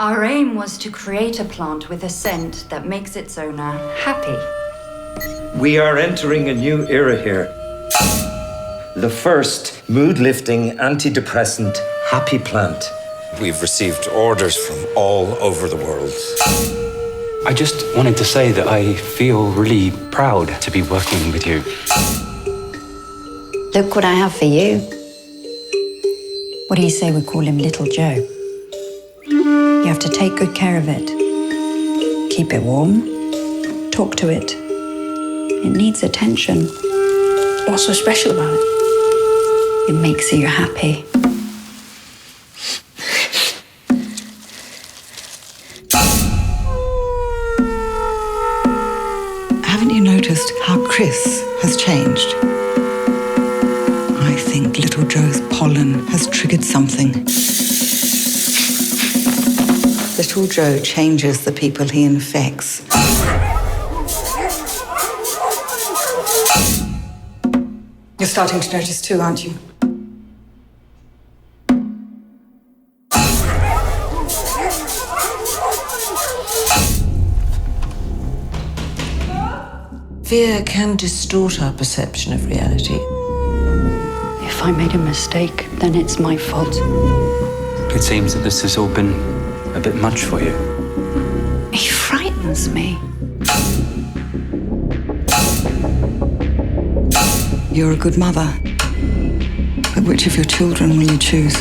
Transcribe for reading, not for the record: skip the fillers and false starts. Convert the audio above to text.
Our aim was to create a plant with a scent that makes its owner happy. We are entering a new era here. The first mood-lifting, antidepressant, happy plant. We've received orders from all over the world. I just wanted to say that I feel really proud to be working with you. Look what I have for you. What do you say we call him Little Joe? You have to take good care of it. Keep it warm. Talk to it. It needs attention. What's so special about it? It makes you happy. Haven't you noticed how Chris has changed? I think little Joe's pollen has triggered something. Little Joe changes the people he infects. You're starting to notice too, aren't you? Fear can distort our perception of reality. If I made a mistake, then it's my fault. It seems that this has all been a bit much for you. He frightens me. You're a good mother. But which of your children will you choose?